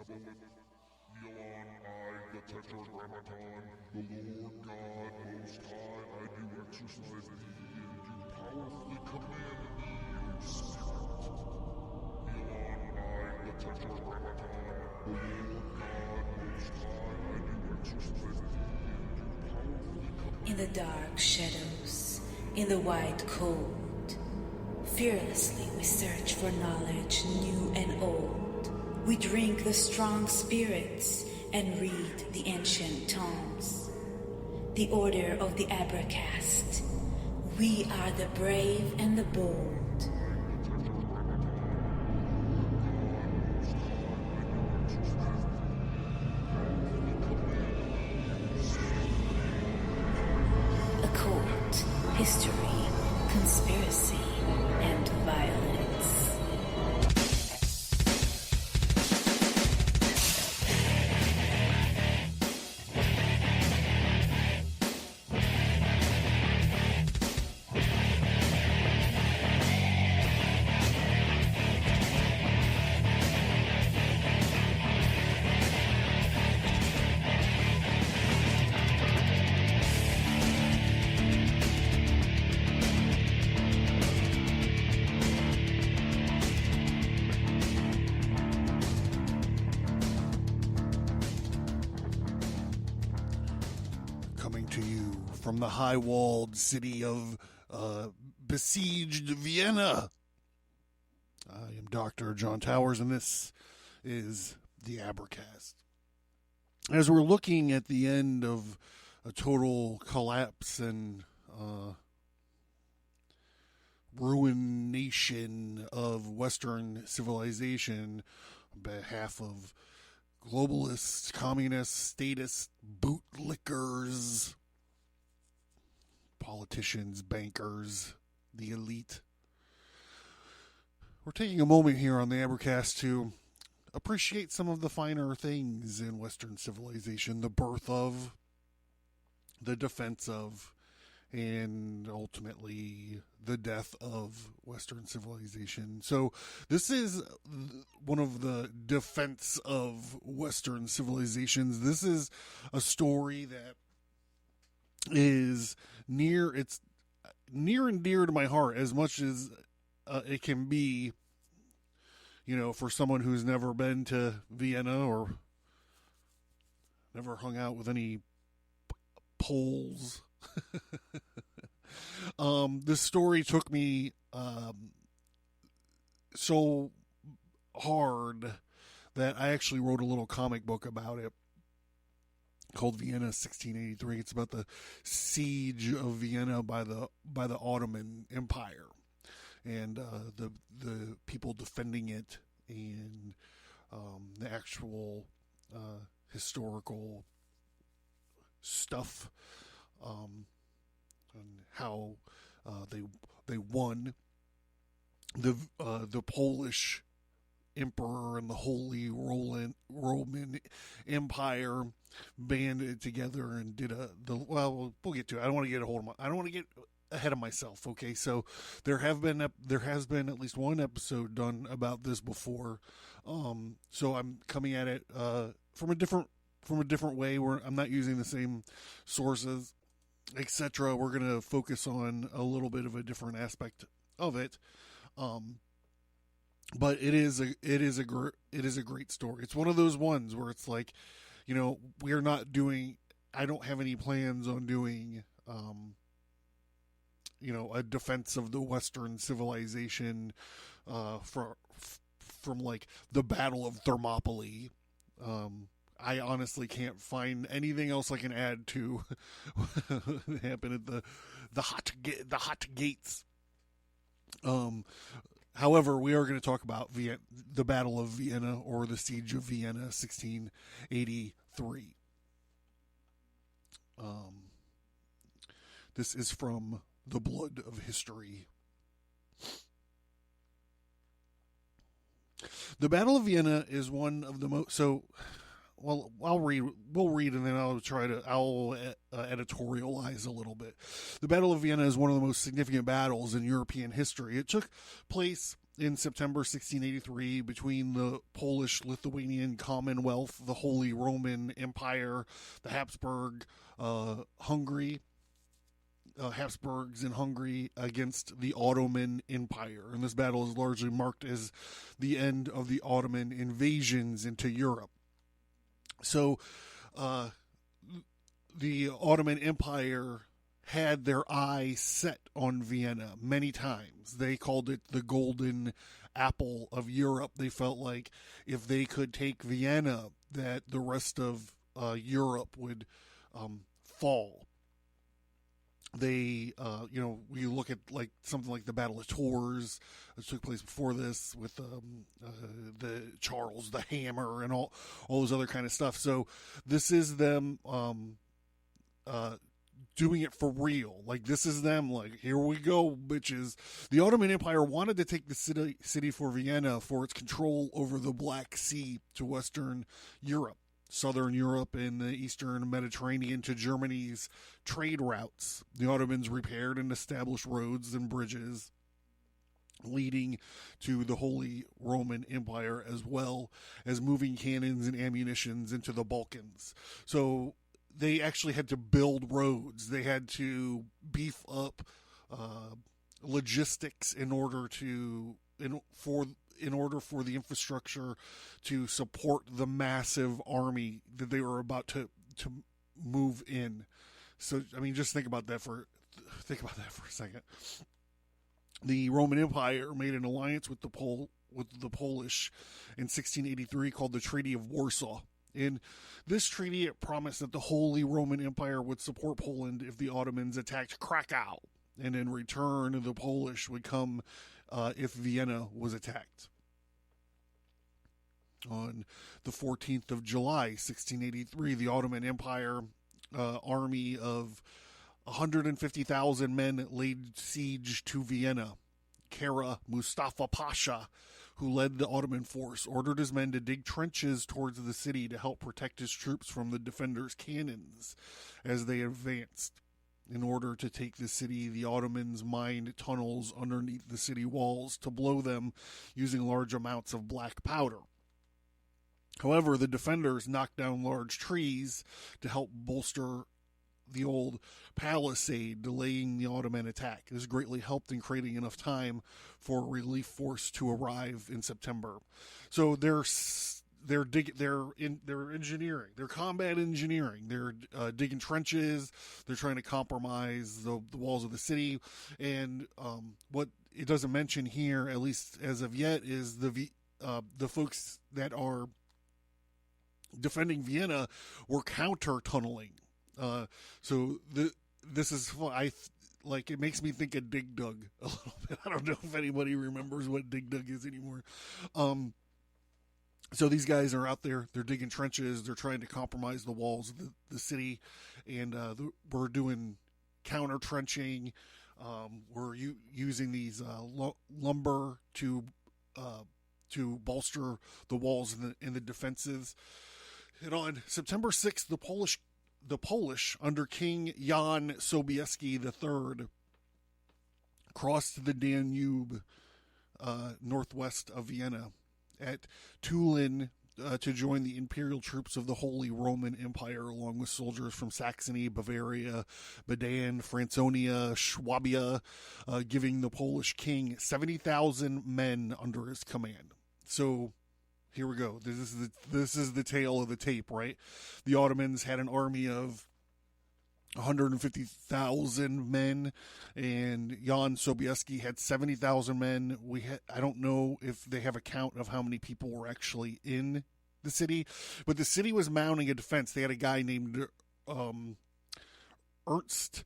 Elon, I, the Tetragrammaton, the Lord God Most High, I do exercise thee, and do powerfully command thee, O Spirit. Elon, I, the Tetragrammaton, the Lord God Most High, I do exercise thee, and do powerfully command. In the dark shadows, in the white cold, fearlessly we search for knowledge new and old. We drink the strong spirits and read the ancient tomes. The order of the Abracast. We are the brave and the bold. Occult, history, conspiracy, and violence. From the high-walled city of besieged Vienna. I am Dr. John Towers, and this is the Abracast. As we're looking at the end of a total collapse and ruination of Western civilization on behalf of globalists, communists, statists, bootlickers, politicians, bankers, the elite. We're taking a moment here on the Abracast to appreciate some of the finer things in Western civilization, the birth of, the defense of, and ultimately the death of Western civilization. So this is one of the defense of Western civilizations. This is a story that is near and dear to my heart, as much as it can be, for someone who's never been to Vienna or never hung out with any Poles. This story took me so hard that I actually wrote a little comic book about it called Vienna 1683. It's about the siege of Vienna by the Ottoman Empire and the people defending it, and the actual historical stuff, and how they won. The Polish Emperor and the Holy Roman Empire banded together and did we'll get to it. I don't want to get ahead of myself. Okay, so there has been at least one episode done about this before. So I'm coming at it from a different way, where I'm not using the same sources, etc. We're gonna focus on a little bit of a different aspect of it. But it is a great story. It's one of those ones where it's like, I don't have any plans on doing, a defense of the Western civilization, from like the Battle of Thermopylae. I honestly can't find anything else I can add to what happened at the hot gates. However, we are going to talk about the Battle of Vienna, or the Siege of Vienna, 1683. This is from The Blood of History. The Battle of Vienna is one of the most... We'll read, and then I'll editorialize a little bit. The Battle of Vienna is one of the most significant battles in European history. It took place in September 1683 between the Polish-Lithuanian Commonwealth, the Holy Roman Empire, the Habsburgs in Hungary against the Ottoman Empire. And this battle is largely marked as the end of the Ottoman invasions into Europe. So, the Ottoman Empire had their eye set on Vienna many times. They called it the golden apple of Europe. They felt like if they could take Vienna, that the rest of Europe would fall. They, we look at like something like the Battle of Tours that took place before this with the Charles the Hammer and all those other kind of stuff. So this is them doing it for real. Like, this is them, like, here we go, bitches. The Ottoman Empire wanted to take the city for Vienna for its control over the Black Sea to Western Europe, Southern Europe, and the Eastern Mediterranean to Germany's trade routes. The Ottomans repaired and established roads and bridges leading to the Holy Roman Empire, as well as moving cannons and ammunitions into the Balkans. So they actually had to build roads. They had to beef up logistics in order for the infrastructure to support the massive army that they were about to move in. So, I mean, just think about that for a second. The Roman Empire made an alliance with the Polish in 1683 called the Treaty of Warsaw. In this treaty, it promised that the Holy Roman Empire would support Poland if the Ottomans attacked Krakow, and in return, the Polish would come if Vienna was attacked. On the 14th of July, 1683, the Ottoman Empire army of 150,000 men laid siege to Vienna. Kara Mustafa Pasha, who led the Ottoman force, ordered his men to dig trenches towards the city to help protect his troops from the defenders' cannons as they advanced. In order to take the city, the Ottomans mined tunnels underneath the city walls to blow them using large amounts of black powder. However, the defenders knocked down large trees to help bolster the old palisade, delaying the Ottoman attack. This greatly helped in creating enough time for a relief force to arrive in September. So they're engineering, they're combat engineering. They're digging trenches. They're trying to compromise the walls of the city. And what it doesn't mention here, at least as of yet, is the folks that are defending Vienna were counter tunneling. This is it makes me think of Dig Dug a little bit. I don't know if anybody remembers what Dig Dug is anymore. So these guys are out there, they're digging trenches, they're trying to compromise the walls of the city, and we're doing counter trenching. We're using these lumber to bolster the walls and the defenses. And on September 6th, the Polish, under King Jan Sobieski III, crossed the Danube northwest of Vienna at Tullin to join the imperial troops of the Holy Roman Empire, along with soldiers from Saxony, Bavaria, Baden, Franconia, Swabia, giving the Polish king 70,000 men under his command. So here we go. This is the tale of the tape, right? The Ottomans had an army of 150,000 men, and Jan Sobieski had 70,000 men. I don't know if they have a count of how many people were actually in the city, but the city was mounting a defense. They had a guy named Ernst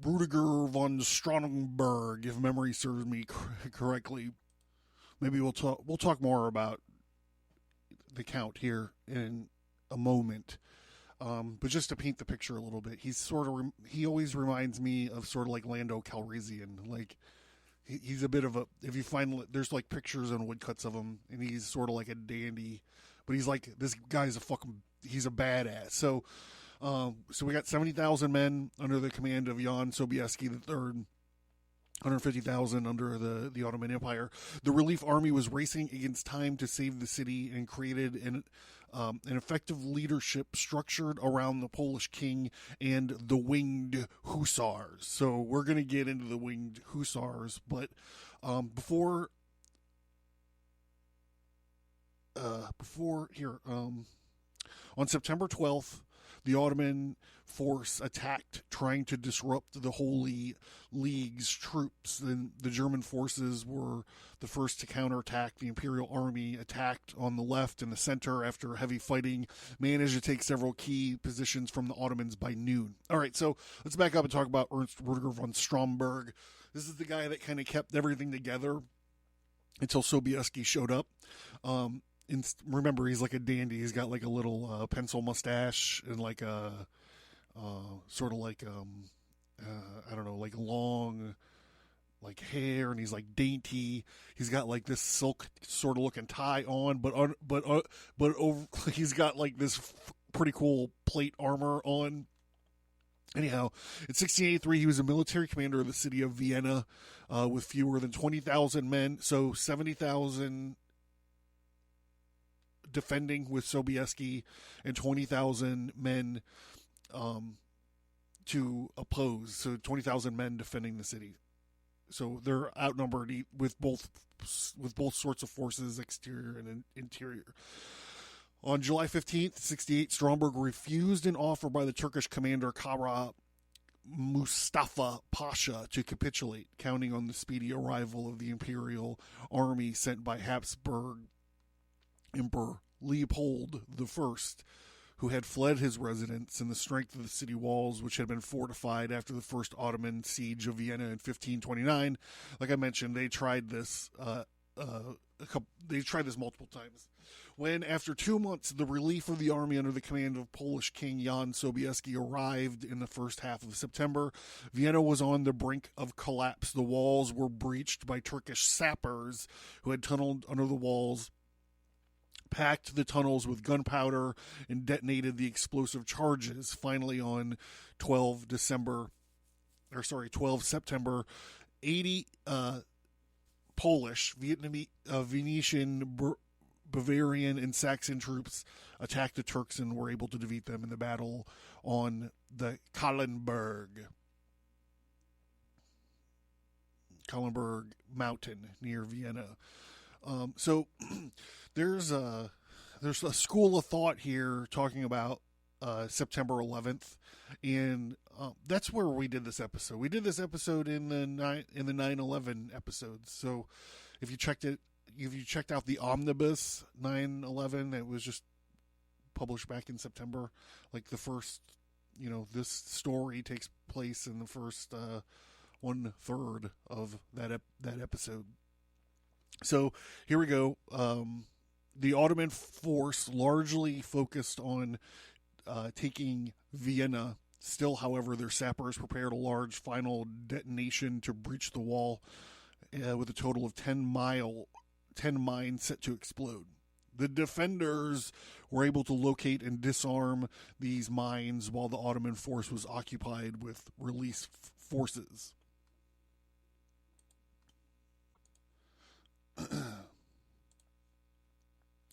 Rudger von Stromberg, if memory serves me correctly. Maybe we'll talk more about the count here in a moment. But just to paint the picture a little bit, he always reminds me of sort of like Lando Calrissian. Like he's a bit of a, if you find, there's like pictures and woodcuts of him, and he's sort of like a dandy, but he's like, this guy's he's a badass. So we got 70,000 men under the command of Jan Sobieski III. 150,000 under the Ottoman Empire. The relief army was racing against time to save the city and created an effective leadership structured around the Polish king and the winged Huzars. So we're going to get into the winged Huzars, but before here, on September 12th, the Ottoman force attacked, trying to disrupt the Holy League's troops. And the German forces were the first to counterattack. The Imperial Army attacked on the left and the center after heavy fighting, managed to take several key positions from the Ottomans by noon. All right, so let's back up and talk about Ernst Rudger von Stromberg. This is the guy that kind of kept everything together until Sobieski showed up. Remember, he's like a dandy. He's got like a little pencil mustache and like a sort of like I don't know, like long like hair, and he's like dainty. He's got like this silk sort of looking tie on, but over, he's got like this pretty cool plate armor on. Anyhow, in 1683, he was a military commander of the city of Vienna with fewer than 20,000 men, so 70,000 defending with Sobieski and 20,000 men to oppose. So 20,000 men defending the city. So they're outnumbered with both sorts of forces, exterior and interior. On July 15th, 68, Stromberg refused an offer by the Turkish commander Kara Mustafa Pasha to capitulate, counting on the speedy arrival of the Imperial Army sent by Habsburg Emperor Leopold I, who had fled his residence, and the strength of the city walls, which had been fortified after the first Ottoman siege of Vienna in 1529. Like I mentioned, they tried this multiple times. When, after 2 months, the relief of the army under the command of Polish King Jan Sobieski arrived in the first half of September, Vienna was on the brink of collapse. The walls were breached by Turkish sappers who had tunneled under the walls, packed the tunnels with gunpowder, and detonated the explosive charges. Finally, on 12 September, 80 Polish, Vietnamese, Venetian, Bavarian, and Saxon troops attacked the Turks and were able to defeat them in the battle on the Kahlenberg mountain near Vienna. So there's a school of thought here talking about September 11th, and that's where we did this episode. We did this episode in the 9/11 episodes. So if you checked out the omnibus 9/11 that was just published back in September, like the first, this story takes place in the first 1/3 of that episode. So here we go. The Ottoman force largely focused on taking Vienna. Still, however, their sappers prepared a large final detonation to breach the wall with a total of 10 mines set to explode. The defenders were able to locate and disarm these mines while the Ottoman force was occupied with release forces.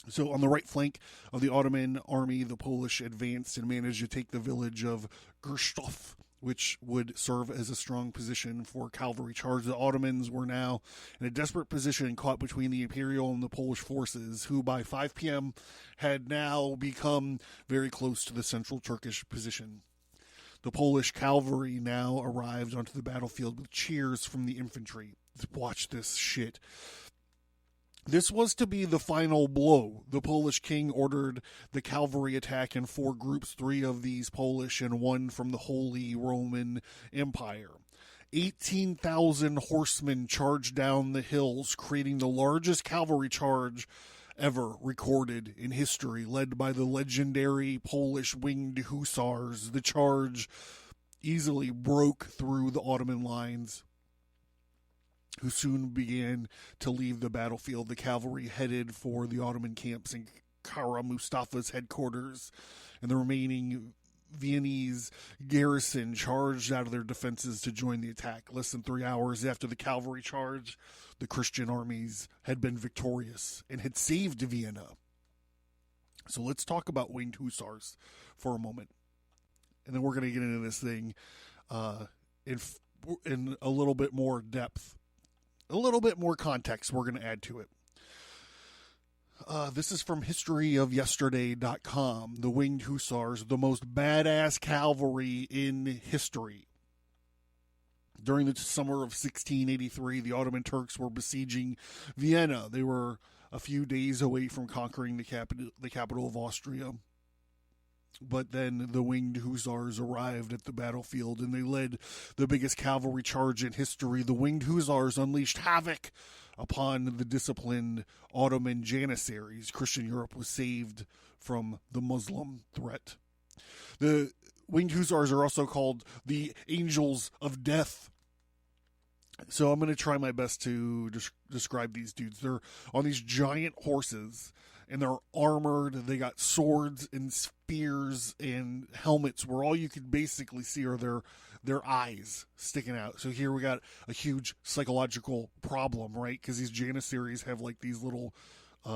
So on the right flank of the Ottoman army, the Polish advanced and managed to take the village of Gerstow, which would serve as a strong position for cavalry charge. The Ottomans were now in a desperate position, caught between the Imperial and the Polish forces, who by 5 p.m. had now become very close to the central Turkish position. The Polish cavalry now arrived onto the battlefield with cheers from the infantry. Watch this shit. This was to be the final blow. The Polish king ordered the cavalry attack in 4 groups, 3 of these Polish and 1 from the Holy Roman Empire. 18,000 horsemen charged down the hills, creating the largest cavalry charge ever recorded in history, led by the legendary Polish winged Huzars. The charge easily broke through the Ottoman lines, who soon began to leave the battlefield. The cavalry headed for the Ottoman camps in Kara Mustafa's headquarters, and the remaining Viennese garrison charged out of their defenses to join the attack. Less than 3 hours after the cavalry charge, the Christian armies had been victorious and had saved Vienna. So let's talk about winged hussars for a moment. And then we're going to get into this thing in a little bit more depth. A little bit more context we're going to add to it. This is from historyofyesterday.com. The winged hussars, the most badass cavalry in history. During the summer of 1683, the Ottoman Turks were besieging Vienna. They were a few days away from conquering the capital of Austria. But then the winged hussars arrived at the battlefield, and they led the biggest cavalry charge in history. The winged hussars unleashed havoc upon the disciplined Ottoman janissaries. Christian Europe was saved from the Muslim threat. The winged hussars are also called the angels of death. So I'm going to try my best to describe these dudes. They're on these giant horses, and they're armored. They got swords and spears and helmets where all you could basically see are their eyes sticking out. So here we got a huge psychological problem, right? Because these janissaries have like these little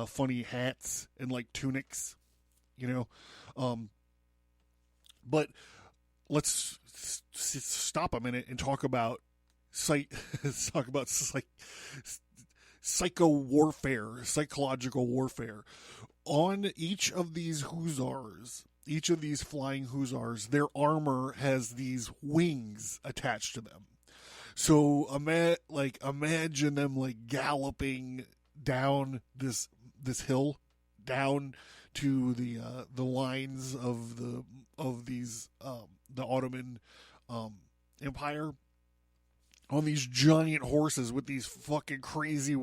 funny hats and like tunics, you know. But let's stop a minute and talk about psychological warfare. On each of these hussars, each of these flying hussars, their armor has these wings attached to them. So imagine them like galloping down this hill, down to the lines of the Ottoman Empire, on these giant horses with these fucking crazy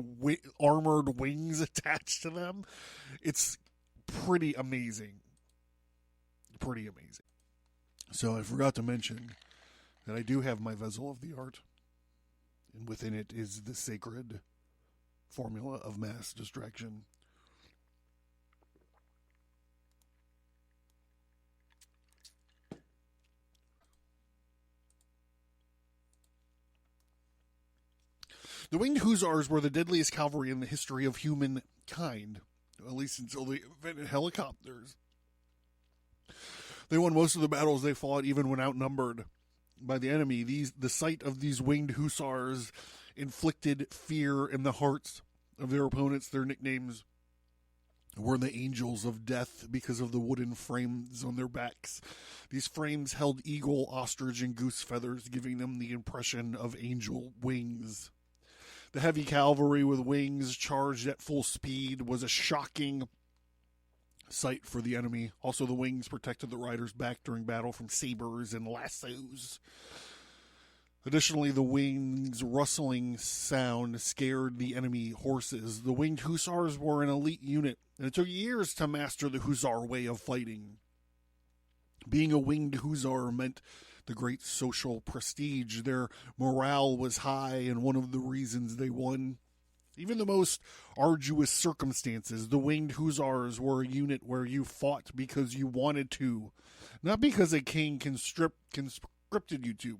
armored wings attached to them. It's pretty amazing. Pretty amazing. So I forgot to mention that I do have my vessel of the art, and within it is the sacred formula of mass distraction. The winged hussars were the deadliest cavalry in the history of humankind, at least until they invented helicopters. They won most of the battles they fought, even when outnumbered by the enemy. The sight of these winged hussars inflicted fear in the hearts of their opponents. Their nicknames were the angels of death because of the wooden frames on their backs. These frames held eagle, ostrich, and goose feathers, giving them the impression of angel wings. The heavy cavalry with wings charged at full speed was a shocking sight for the enemy. Also, the wings protected the riders' back during battle from sabers and lassos. Additionally, the wings' rustling sound scared the enemy horses. The winged hussars were an elite unit, and it took years to master the hussar way of fighting. Being a winged hussar meant the great social prestige. Their morale was high, and one of the reasons they won. Even the most arduous circumstances, the winged hussars were a unit where you fought because you wanted to, not because a king conscripted you to.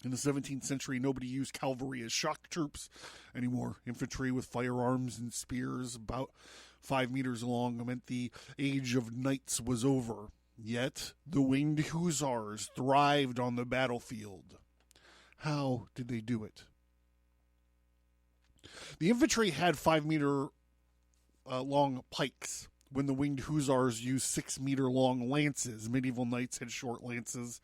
In the 17th century, nobody used cavalry as shock troops anymore. Infantry with firearms and spears about 5 meters long meant the age of knights was over. Yet, the winged hussars thrived on the battlefield. How did they do it? The infantry had 5-meter long pikes, when the winged hussars used 6-meter long lances. Medieval knights had short lances,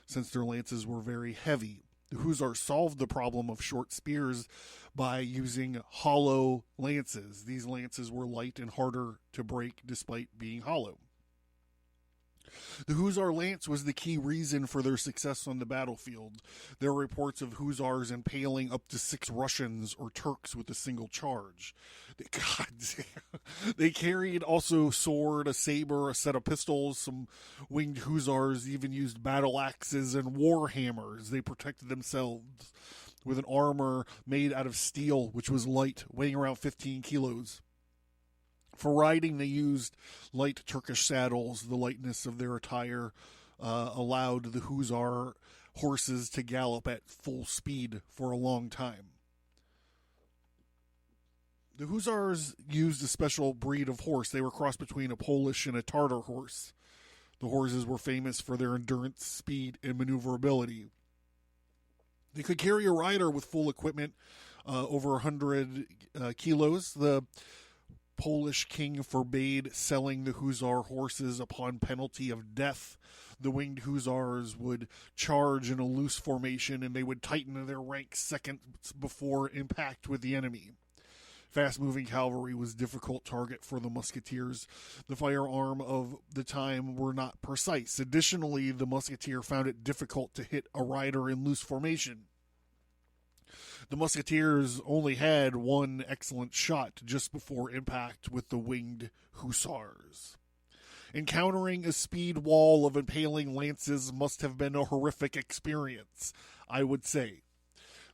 since their lances were very heavy. The hussars solved the problem of short spears by using hollow lances. These lances were light and harder to break despite being hollow. The Hussar lance was the key reason for their success on the battlefield. There are reports of Hussars impaling up to 6 Russians or Turks with a single charge. They carried also sword, a saber, a set of pistols. Some winged Hussars even used battle axes and war hammers. They protected themselves with an armor made out of steel, which was light, weighing around 15 kilos. For riding, they used light Turkish saddles. The lightness of their attire allowed the Huzar horses to gallop at full speed for a long time. The Huzars used a special breed of horse. They were crossed between a Polish and a Tartar horse. The horses were famous for their endurance, speed, and maneuverability. They could carry a rider with full equipment, over 100 kilos. The Polish king forbade selling the Huzar horses upon penalty of death. The winged Huzars would charge in a loose formation, and they would tighten their ranks seconds before impact with the enemy. Fast-moving cavalry was a difficult target for the musketeers. The firearm of the time were not precise. Additionally, the musketeer found it difficult to hit a rider in loose formation. The musketeers only had one excellent shot just before impact with the winged Huzars. Encountering a speed wall of impaling lances must have been a horrific experience, I would say.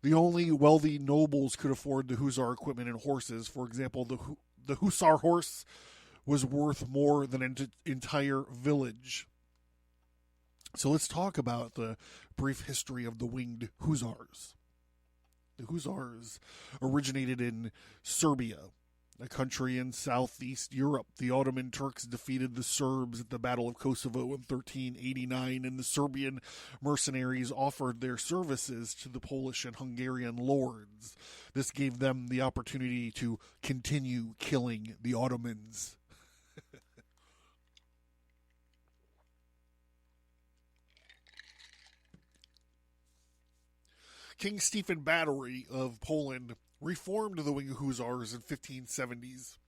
The only wealthy nobles could afford the Huzar equipment and horses. For example, the Hussar horse was worth more than an entire village. So let's talk about the brief history of the winged Huzars. The Huzars originated in Serbia, a country in southeast Europe. The Ottoman Turks defeated the Serbs at the Battle of Kosovo in 1389, and the Serbian mercenaries offered their services to the Polish and Hungarian lords. This gave them the opportunity to continue killing the Ottomans. King Stephen Bathory of Poland reformed the winged Huzars in 1570s.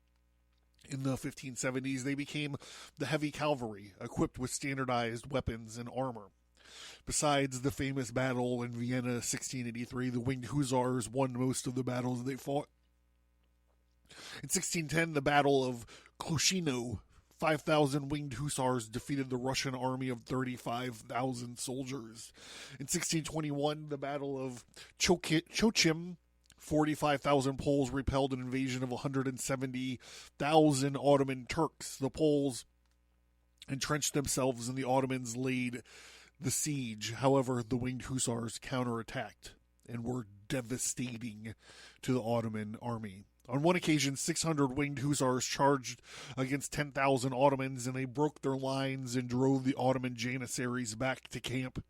In the 1570s, they became the heavy cavalry, equipped with standardized weapons and armor. Besides the famous battle in Vienna 1683, the winged Huzars won most of the battles they fought. In 1610, the Battle of Koshino, 5,000 winged Huzars defeated the Russian army of 35,000 soldiers. In 1621, the Battle of Chochim, 45,000 Poles repelled an invasion of 170,000 Ottoman Turks. The Poles entrenched themselves and the Ottomans laid the siege. However, the winged Huzars counterattacked and were devastating to the Ottoman army. On one occasion, 600 winged Huzars charged against 10,000 Ottomans, and they broke their lines and drove the Ottoman Janissaries back to camp.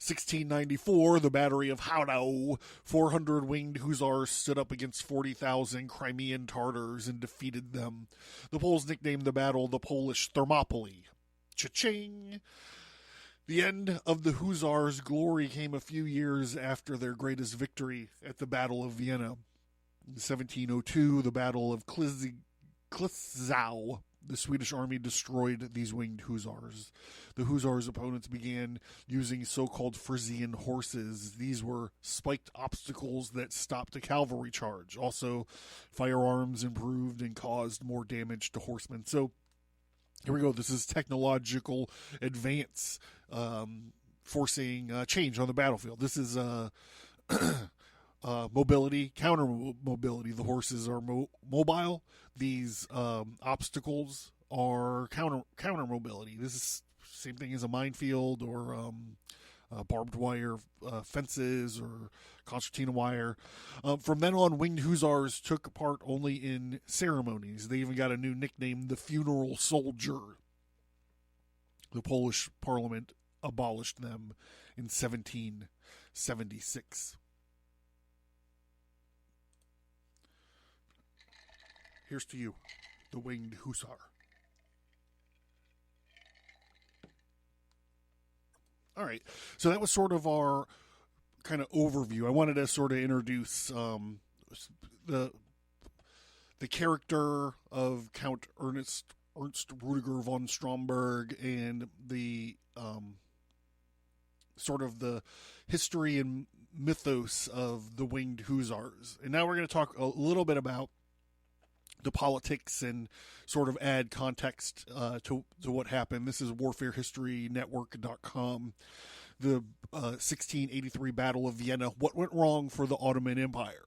1694, the Battery of Haudau, 400 winged Huzars stood up against 40,000 Crimean Tartars and defeated them. The Poles nicknamed the battle the Polish Thermopylae. Cha-ching! The end of the Huzars' glory came a few years after their greatest victory at the Battle of Vienna. In 1702, the Battle of Klitzau, the Swedish army destroyed these winged Huzars. The Huzars' opponents began using so-called Frisian Horses. These were spiked obstacles that stopped a cavalry charge. Also, firearms improved and caused more damage to horsemen. So, here we go. This is technological advance forcing change on the battlefield. This is mobility, counter mobility. The horses are mobile. These obstacles are counter mobility. This is same thing as a minefield or barbed wire fences or concertina wire. From then on, winged Huzars took part only in ceremonies. They even got a new nickname, the funeral soldier. The Polish parliament abolished them in 1776. Here's to you, the winged Hussar. All right, so that was sort of our kind of overview. I wanted to sort of introduce the character of Count Ernst Rudiger von Stromberg and the sort of the history and mythos of the winged Huzars. And now we're going to talk a little bit about the politics and sort of add context to what happened. This is warfarehistorynetwork.com. The 1683 Battle of Vienna. What went wrong for the Ottoman Empire?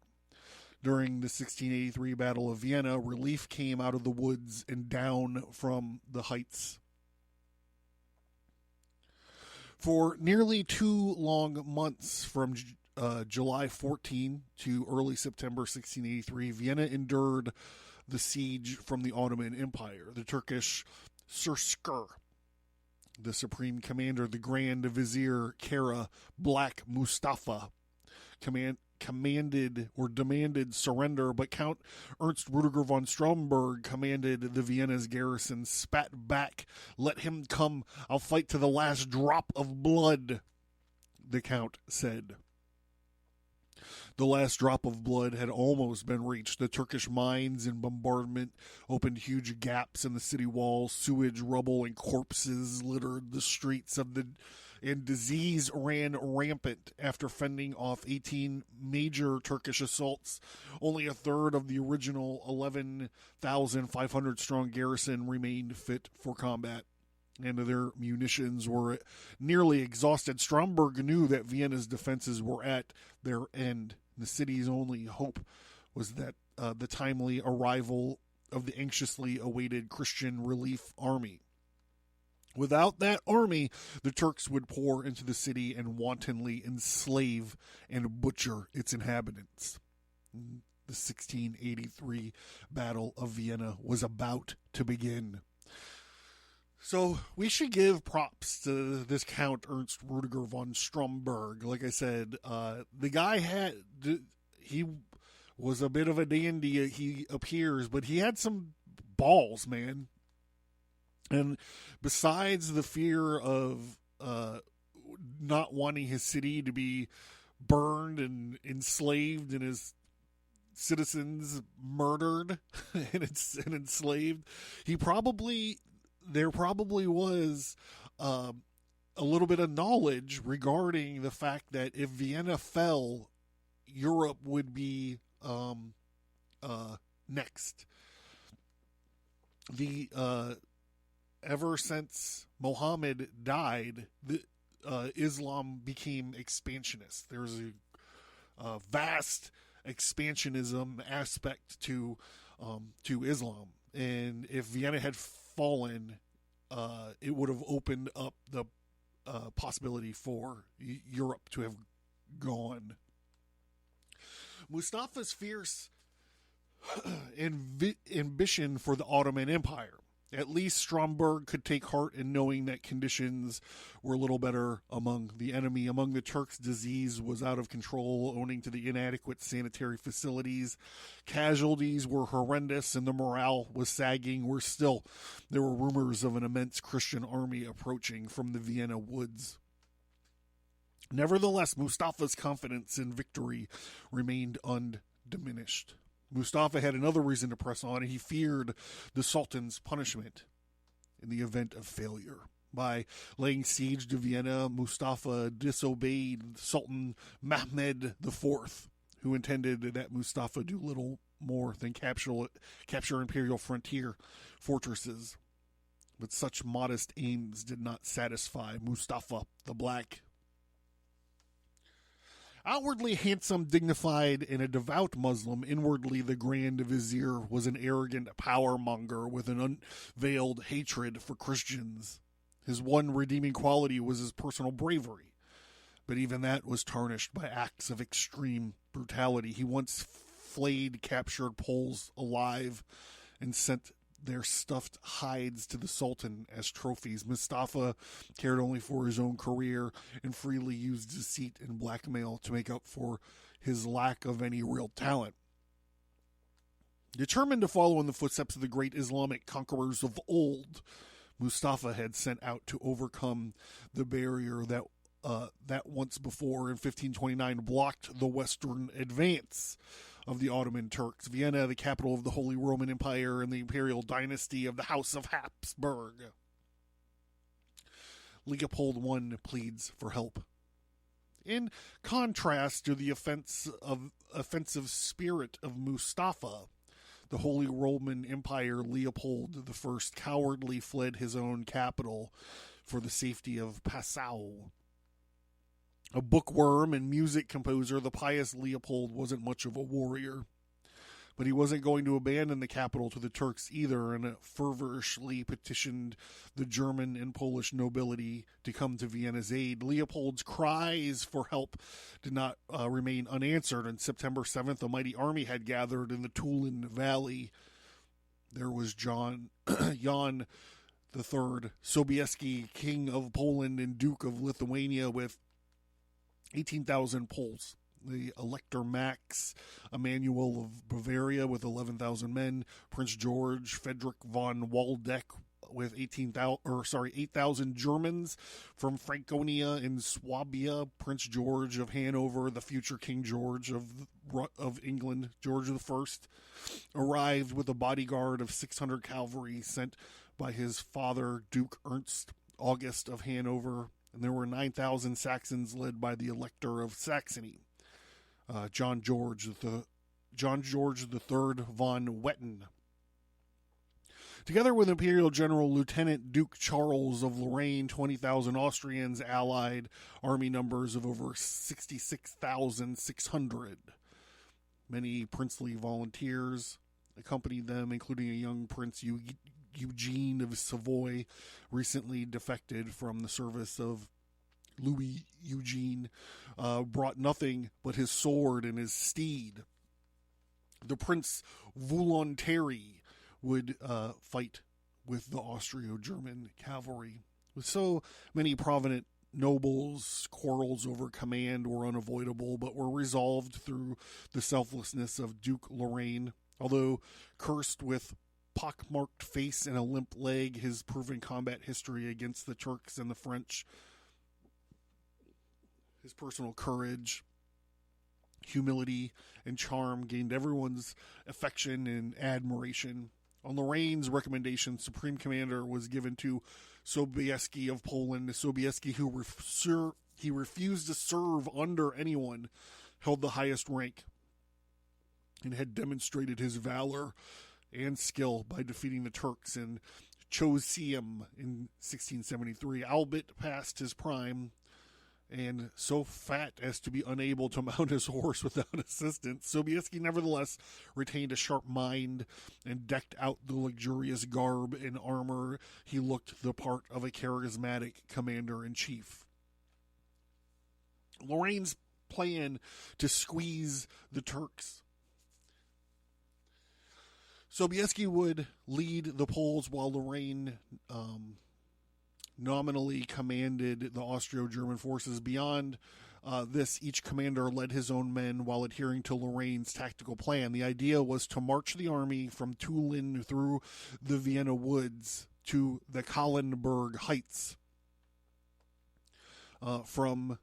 During the 1683 Battle of Vienna, relief came out of the woods and down from the heights. For nearly 2 long months, from July 14 to early September 1683, Vienna endured the siege from the Ottoman Empire. The Turkish Sırskır, the supreme commander, the Grand Vizier Kara Black Mustafa, commanded or demanded surrender, but Count Ernst Rudiger von Stromberg commanded the Vienna's garrison, spat back, "Let him come, I'll fight to the last drop of blood," the Count said. The last drop of blood had almost been reached. The Turkish mines and bombardment opened huge gaps in the city walls. Sewage, rubble, and corpses littered the streets and disease ran rampant. After fending off 18 major Turkish assaults, only a third of the original 11,500 strong garrison remained fit for combat, and their munitions were nearly exhausted. Stromberg knew that Vienna's defenses were at their end. The city's only hope was that the timely arrival of the anxiously awaited Christian Relief Army. Without that army, the Turks would pour into the city and wantonly enslave and butcher its inhabitants. The 1683 Battle of Vienna was about to begin. So we should give props to this Count Ernst Rudiger von Stromberg. Like I said, the guy he was a bit of a dandy, he appears, but he had some balls, man. And besides the fear of not wanting his city to be burned and enslaved and his citizens murdered and enslaved, there probably was a little bit of knowledge regarding the fact that if Vienna fell, Europe would be next. Ever since Muhammad died, Islam became expansionist. There's a vast expansionism aspect to Islam, and if Vienna had fallen, it would have opened up the possibility for Europe to have gone. Mustafa's fierce ambition for the Ottoman Empire. At least Stromberg could take heart in knowing that conditions were a little better among the enemy. Among the Turks, disease was out of control, owing to the inadequate sanitary facilities. Casualties were horrendous, and the morale was sagging. There were rumors of an immense Christian army approaching from the Vienna woods. Nevertheless, Mustafa's confidence in victory remained undiminished. Mustafa had another reason to press on, and he feared the Sultan's punishment in the event of failure. By laying siege to Vienna, Mustafa disobeyed Sultan Mehmed IV, who intended that Mustafa do little more than capture imperial frontier fortresses. But such modest aims did not satisfy Mustafa the Black. Outwardly handsome, dignified, and a devout Muslim, inwardly the Grand Vizier was an arrogant power-monger with an unveiled hatred for Christians. His one redeeming quality was his personal bravery, but even that was tarnished by acts of extreme brutality. He once flayed captured Poles alive and sent their stuffed hides to the Sultan as trophies. Mustafa cared only for his own career and freely used deceit and blackmail to make up for his lack of any real talent. Determined to follow in the footsteps of the great Islamic conquerors of old, Mustafa had set out to overcome the barrier that once before in 1529 blocked the western advance of the Ottoman Turks. Vienna, the capital of the Holy Roman Empire and the imperial dynasty of the House of Habsburg. Leopold I pleads for help. In contrast to the offensive spirit of Mustafa, the Holy Roman Empire, Leopold I cowardly fled his own capital for the safety of Passau. A bookworm and music composer, the pious Leopold wasn't much of a warrior. But he wasn't going to abandon the capital to the Turks either, and fervently petitioned the German and Polish nobility to come to Vienna's aid. Leopold's cries for help did not remain unanswered. On September 7th, a mighty army had gathered in the Tulin Valley. There was Jan III Sobieski, King of Poland and Duke of Lithuania, with 18,000 Poles. The Elector Max Emanuel of Bavaria with 11,000 men. Prince George Frederick von Waldeck with 8,000 Germans from Franconia and Swabia. Prince George of Hanover, the future King George of England, George I, arrived with a bodyguard of 600 cavalry sent by his father, Duke Ernst August of Hanover, and there were 9,000 Saxons led by the Elector of Saxony, John George III von Wetten. Together with Imperial General Lieutenant Duke Charles of Lorraine, 20,000 Austrians allied army numbers of over 66,600. Many princely volunteers accompanied them, including a young Prince Eugene of Savoy, recently defected from the service of Louis Eugene, brought nothing but his sword and his steed. The Prince Voluntary would fight with the Austro-German cavalry. With so many prominent nobles, quarrels over command were unavoidable, but were resolved through the selflessness of Duke Lorraine. Although cursed with pockmarked face and a limp leg, his proven combat history against the Turks and the French, his personal courage, humility, and charm gained everyone's affection and admiration. On Lorraine's recommendation, Supreme Commander was given to Sobieski of Poland. Sobieski, who refused to serve under anyone, held the highest rank and had demonstrated his valor and skill by defeating the Turks in Chosium in 1673. Albert passed his prime and so fat as to be unable to mount his horse without assistance. Sobieski nevertheless retained a sharp mind and decked out the luxurious garb and armor. He looked the part of a charismatic commander-in-chief. Lorraine's plan to squeeze the Turks. Sobieski would lead the Poles while Lorraine nominally commanded the Austro-German forces. Beyond this, each commander led his own men while adhering to Lorraine's tactical plan. The idea was to march the army from Tulin through the Vienna woods to the Kahlenberg Heights. From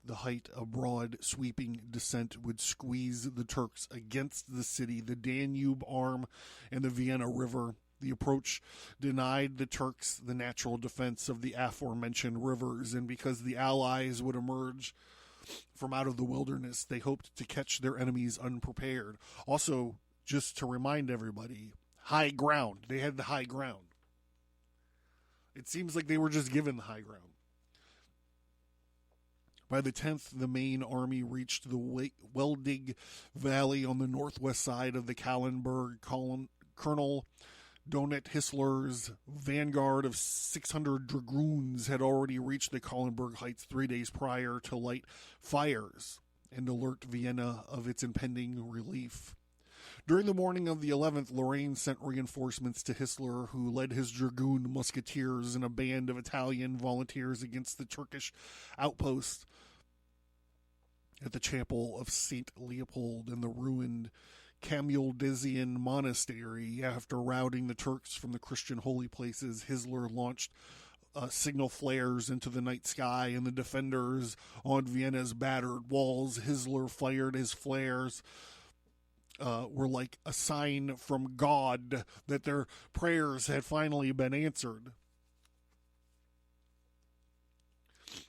the height, a broad, sweeping descent would squeeze the Turks against the city, the Danube arm, and the Vienna River. The approach denied the Turks the natural defense of the aforementioned rivers, and because the Allies would emerge from out of the wilderness, they hoped to catch their enemies unprepared. Also, just to remind everybody, high ground. They had the high ground. It seems like they were just given the high ground. By the 10th, the main army reached the Weldig Valley on the northwest side of the Kahlenberg. Colonel Donat Hissler's vanguard of 600 dragoons had already reached the Kahlenberg Heights 3 days prior to light fires and alert Vienna of its impending relief. During the morning of the 11th, Lorraine sent reinforcements to Hissler, who led his dragoon musketeers and a band of Italian volunteers against the Turkish outposts at the chapel of St. Leopold and the ruined Camuldizian monastery. After routing the Turks from the Christian holy places, Hissler launched signal flares into the night sky, and the defenders on Vienna's battered walls. Hissler fired his flares were like a sign from God that their prayers had finally been answered.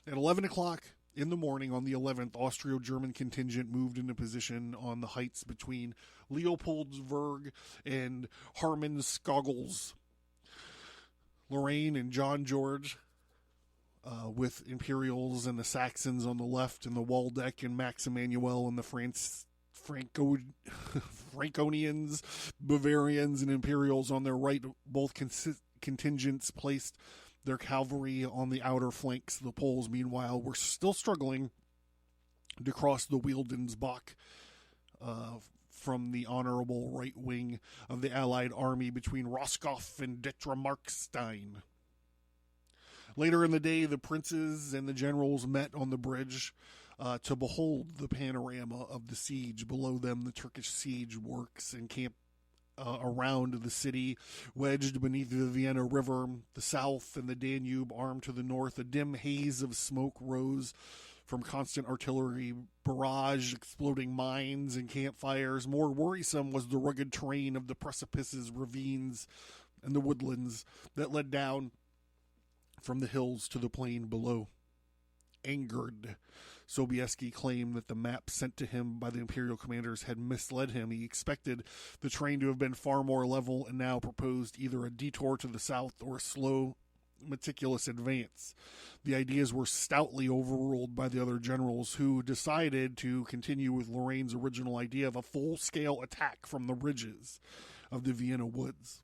At 11 o'clock in the morning on the 11th, Austro-German contingent moved into position on the heights between Leopoldsburg and Harmenskogels. Lorraine and John George, with Imperials and the Saxons on the left, and the Waldeck and Max Emanuel and the Franconians, Bavarians, and Imperials on their right. Both contingents placed their cavalry on the outer flanks. The Poles, meanwhile, were still struggling to cross the Wildensbach from the honorable right wing of the Allied army between Roscoff and Detramarkstein. Later in the day, the princes and the generals met on the bridge to behold the panorama of the siege. Below them, the Turkish siege works encamped around the city, wedged beneath the Vienna River, the south and the Danube armed to the north. A dim haze of smoke rose from constant artillery barrage, exploding mines, and campfires. More worrisome was the rugged terrain of the precipices, ravines, and the woodlands that led down from the hills to the plain below. Angered, Sobieski claimed that the map sent to him by the imperial commanders had misled him. He expected the terrain to have been far more level and now proposed either a detour to the south or a slow, meticulous advance. The ideas were stoutly overruled by the other generals, who decided to continue with Lorraine's original idea of a full-scale attack from the ridges of the Vienna woods.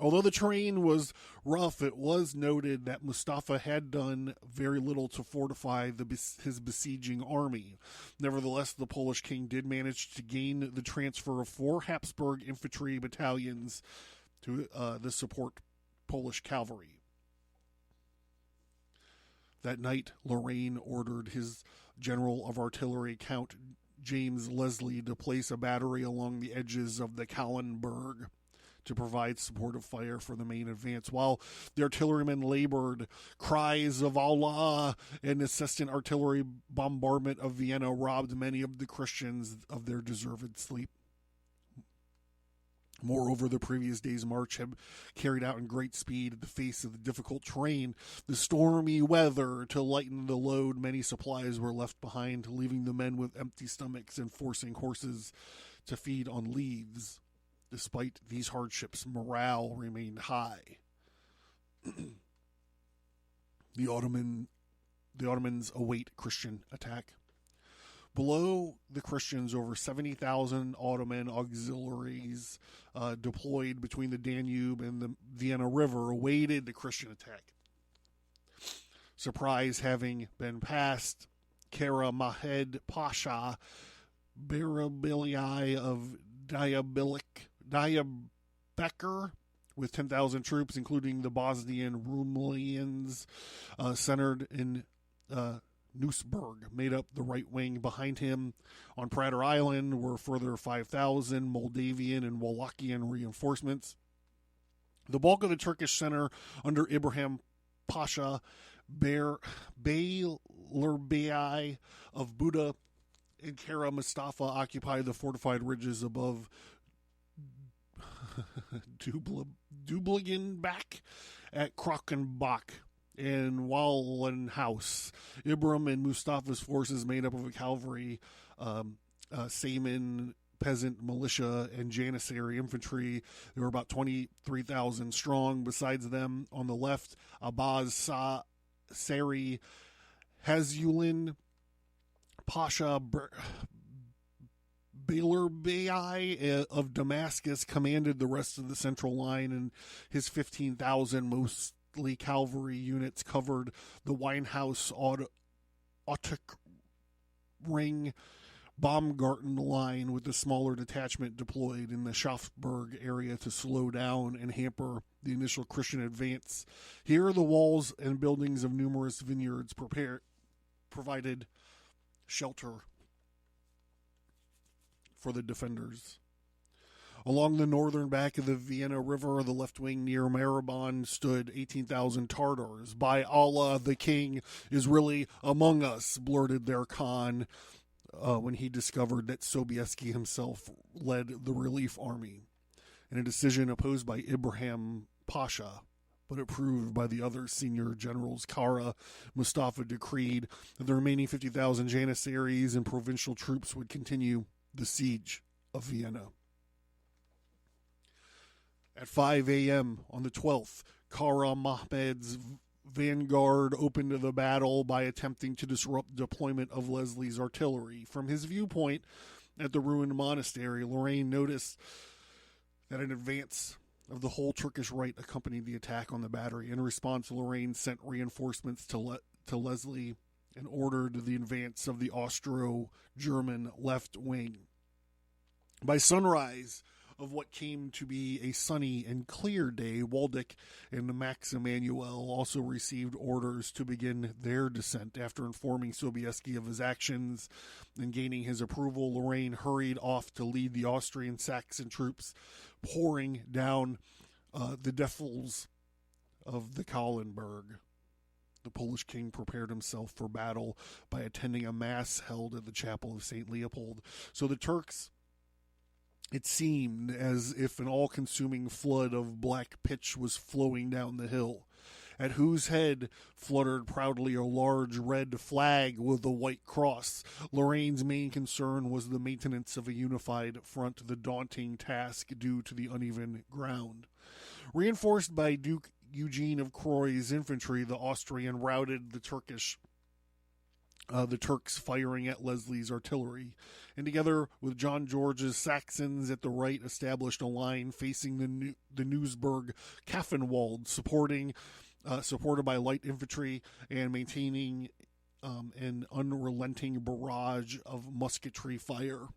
Although the terrain was rough, it was noted that Mustafa had done very little to fortify his besieging army. Nevertheless, the Polish king did manage to gain the transfer of 4 Habsburg infantry battalions to the support Polish cavalry. That night, Lorraine ordered his general of artillery, Count James Leslie, to place a battery along the edges of the Kallenberg to provide supportive fire for the main advance. While the artillerymen labored, cries of Allah and incessant artillery bombardment of Vienna robbed many of the Christians of their deserved sleep. Moreover, the previous day's march had carried out in great speed at the face of the difficult terrain. The stormy weather, to lighten the load, many supplies were left behind, leaving the men with empty stomachs and forcing horses to feed on leaves. Despite these hardships, morale remained high. The Ottomans await Christian attack. Below the Christians, over 70,000 Ottoman auxiliaries deployed between the Danube and the Vienna River awaited the Christian attack. Surprise having been passed, Kara Mahed Pasha, Barabilii of Diabeker, with 10,000 troops, including the Bosnian Rumelians, centered in Nussberg, made up the right wing. Behind him on Prater Island were further 5,000 Moldavian and Wallachian reinforcements. The bulk of the Turkish center under Ibrahim Pasha, Beylerbey of Buda, and Kara Mustafa occupied the fortified ridges above Dubligenbach at Krockenbach and Wallenhaus. Ibrahim and Mustafa's forces, made up of a cavalry, Sayman peasant militia, and Janissary infantry, they were about 23,000 strong. Besides them, on the left, Abbas Sari, Hazulin Pasha Beylerbey of Damascus commanded the rest of the central line, and his 15,000 mostly cavalry units covered the Winehouse Ottock Ring Baumgarten line, with the smaller detachment deployed in the Schaffberg area to slow down and hamper the initial Christian advance. Here, the walls and buildings of numerous vineyards provided shelter for the defenders. Along the northern bank of the Vienna River, the left wing near Maribon, stood 18,000 Tartars. "By Allah, the king is really among us," blurted their Khan when he discovered that Sobieski himself led the relief army. In a decision opposed by Ibrahim Pasha, but approved by the other senior generals, Kara Mustafa decreed that the remaining 50,000 Janissaries and provincial troops would continue the siege of Vienna. At 5 a.m. on the 12th, Kara Mahmed's vanguard opened the battle by attempting to disrupt deployment of Leslie's artillery. From his viewpoint at the ruined monastery, Lorraine noticed that an advance of the whole Turkish right accompanied the attack on the battery. In response, Lorraine sent reinforcements to Leslie and ordered the advance of the Austro-German left wing. By sunrise of what came to be a sunny and clear day, Waldeck and Max Emanuel also received orders to begin their descent. After informing Sobieski of his actions and gaining his approval, Lorraine hurried off to lead the Austrian Saxon troops pouring down the defils of the Kahlenberg. The Polish king prepared himself for battle by attending a mass held at the chapel of St. Leopold. So the Turks, it seemed as if an all-consuming flood of black pitch was flowing down the hill, at whose head fluttered proudly a large red flag with a white cross. Lorraine's main concern was the maintenance of a unified front, the daunting task due to the uneven ground. Reinforced by Duke Eugene of Croy's infantry, the Austrian routed the Turks firing at Leslie's artillery, and together with John George's Saxons at the right established a line facing the Newsburg Kaffenwald, supported by light infantry and maintaining an unrelenting barrage of musketry fire.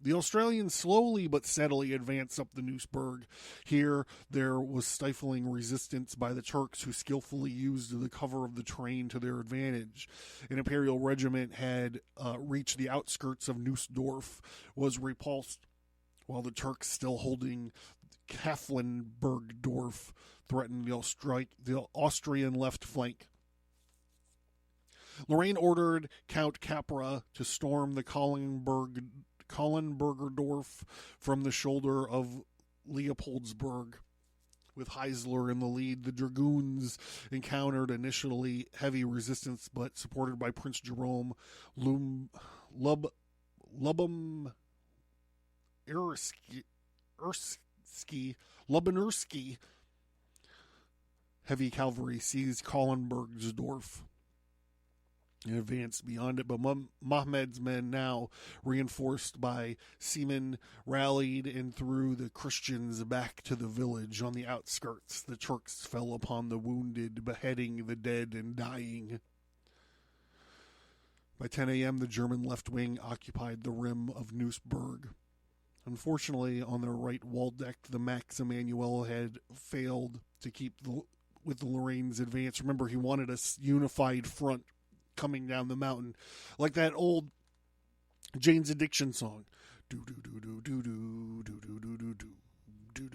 The Australians slowly but steadily advanced up the Newsburg. Here there was stifling resistance by the Turks, who skillfully used the cover of the terrain to their advantage. An imperial regiment had reached the outskirts of Nussdorf, was repulsed, while the Turks, still holding Kafflenbergdorf, threatened the Austrian left flank. Lorraine ordered Count Capra to storm the Kahlenbergerdorf from the shoulder of Leopoldsburg. With Heisler in the lead, the dragoons encountered initially heavy resistance, but supported by Prince Jerome Lubinerski, heavy cavalry seized Kahlenbergsdorf and advanced beyond it, but Mahmed's men, now reinforced by seamen, rallied and threw the Christians back to the village. On the outskirts, the Turks fell upon the wounded, beheading the dead and dying. By 10 a.m., the German left wing occupied the rim of Newsburg. Unfortunately, on their right Waldeck, the Max Emanuel had failed to keep with the Lorraine's advance. Remember, he wanted a unified front coming down the mountain, like that old Jane's Addiction song. Do do do do do do do do do do do do do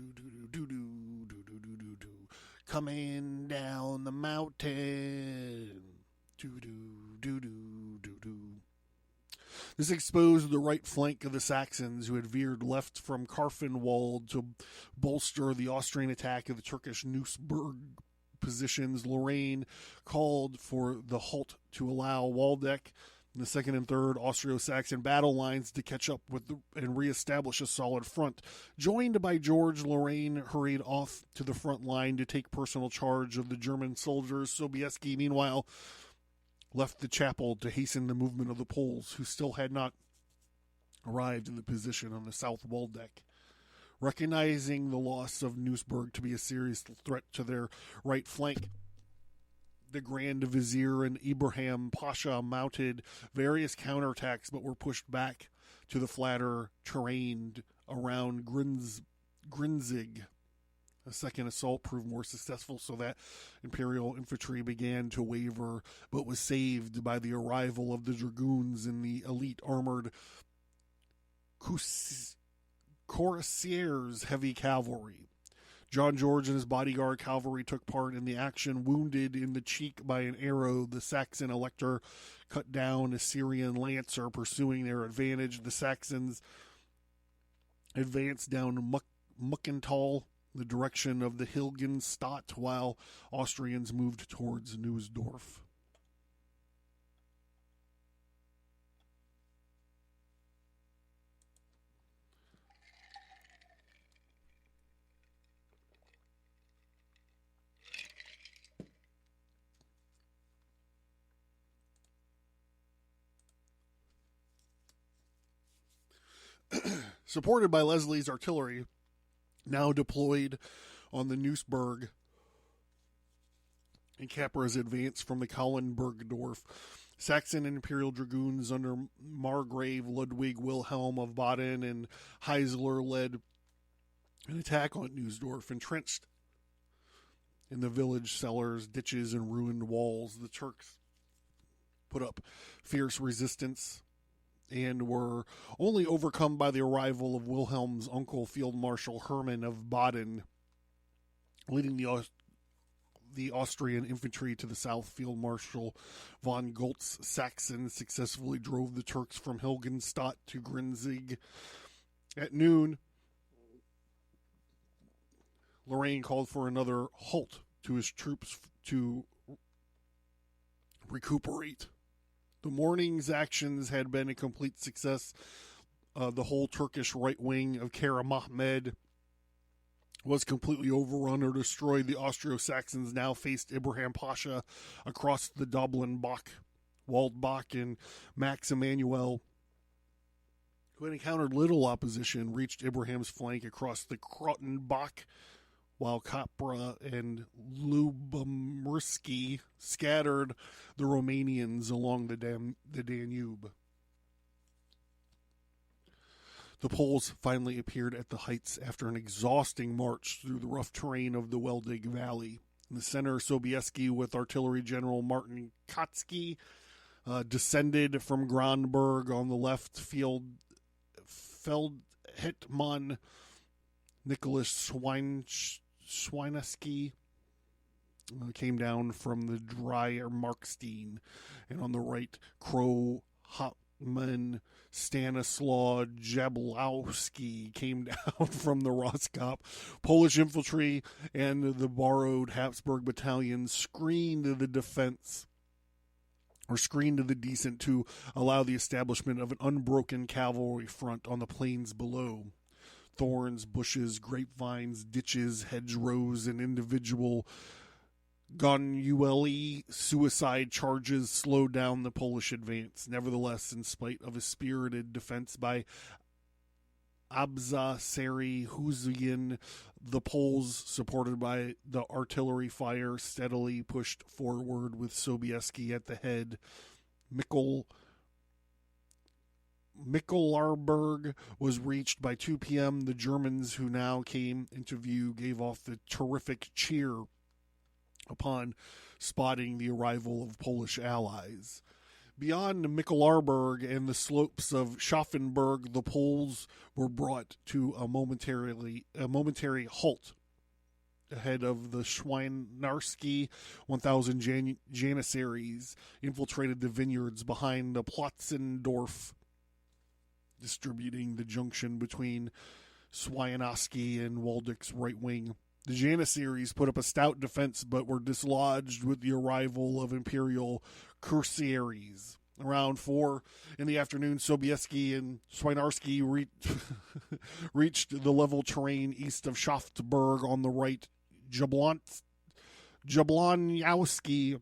do do do do do do, coming down the mountain. Do do do do do do. This exposed the right flank of the Saxons, who had veered left from Karfenwald to bolster the Austrian attack of the Turkish Newsburg positions. Lorraine called for the halt to allow Waldeck and the 2nd and 3rd Austro-Saxon battle lines to catch up with and reestablish a solid front. Joined by George, Lorraine hurried off to the front line to take personal charge of the German soldiers. Sobieski, meanwhile, left the chapel to hasten the movement of the Poles, who still had not arrived in the position on the south Waldeck. Recognizing the loss of Newsburg to be a serious threat to their right flank, the Grand Vizier and Ibrahim Pasha mounted various counterattacks, but were pushed back to the flatter terrain around Grinzig. A second assault proved more successful, so that Imperial infantry began to waver, but was saved by the arrival of the dragoons and the elite armored Cuirassiers heavy cavalry. John George and his bodyguard cavalry took part in the action. Wounded in the cheek by an arrow, the Saxon elector cut down a Syrian lancer pursuing their advantage. The Saxons advanced down Muckental, the direction of the Hilgenstadt, while Austrians moved towards Newsdorf. supported by Leslie's artillery, now deployed on the Neusberg and Capra's advance from the Kallenbergdorf. Saxon and Imperial Dragoons under Margrave Ludwig Wilhelm of Baden and Heisler led an attack on Neusdorf, entrenched in the village cellars, ditches, and ruined walls. The Turks put up fierce resistance and were only overcome by the arrival of Wilhelm's uncle, Field Marshal Hermann of Baden, leading the Austrian infantry to the south. Field Marshal von Goltz Saxon successfully drove the Turks from Hilgenstadt to Grinzig. At noon, Lorraine called for another halt to his troops to recuperate. The morning's actions had been a complete success. The whole Turkish right wing of Kara Mahmed was completely overrun or destroyed. The Austro-Saxons now faced Ibrahim Pasha across the Doblenbach, Waldbach, and Max Emanuel, who had encountered little opposition, reached Ibrahim's flank across the Krottenbach, while Capra and Lubomirski scattered the Romanians along the Danube. The Poles finally appeared at the heights after an exhausting march through the rough terrain of the Weldig Valley. In the center, Sobieski, with Artillery General Martin Kotzky, descended from Gronberg. On the left field, Feldhetman Nicholas Schweineski came down from the Dreier Markstein, and on the right, Crow Hopman Stanislaw Jablowski came down from the Roskop. Polish infantry and the borrowed Habsburg battalions screened the defense, or screened the descent, to allow the establishment of an unbroken cavalry front on the plains below. Thorns, bushes, grapevines, ditches, hedgerows, and individual Gonueli suicide charges slowed down the Polish advance. Nevertheless, in spite of a spirited defense by Abza Seri Huzian, the Poles, supported by the artillery fire, steadily pushed forward with Sobieski at the head. Mikolarberg was reached by 2 p.m. The Germans, who now came into view, gave off the terrific cheer upon spotting the arrival of Polish allies. Beyond Mikolarberg and the slopes of Schaffenburg, the Poles were brought to a momentary halt ahead of the Schweinarski. 1,000 Janissaries infiltrated the vineyards behind the Platzendorf, distributing the junction between Schweinarski and Waldeck's right wing. The Janissaries put up a stout defense, but were dislodged with the arrival of Imperial cuirassiers. Around 4 in the afternoon, Sobieski and Schweinarski reached the level terrain east of Schaftberg. On the right, Jablonowski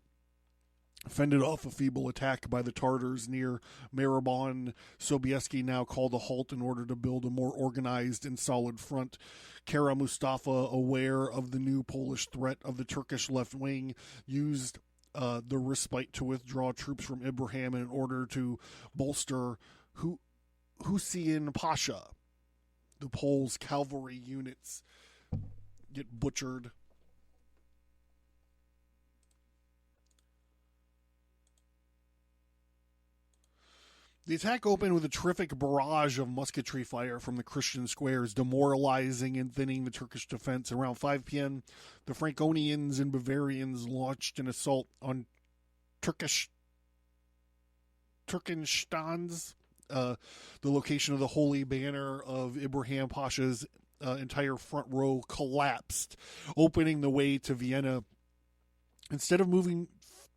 fended off a feeble attack by the Tartars near Maribon. Sobieski now called a halt in order to build a more organized and solid front. Kara Mustafa, aware of the new Polish threat of the Turkish left wing, used the respite to withdraw troops from Ibrahim in order to bolster Husein Pasha. The Poles' cavalry units get butchered. The attack opened with a terrific barrage of musketry fire from the Christian squares, demoralizing and thinning the Turkish defense. Around 5 p.m., the Franconians and Bavarians launched an assault on Turkenstans, the location of the holy banner of Ibrahim Pasha's entire front row collapsed, opening the way to Vienna. Instead of moving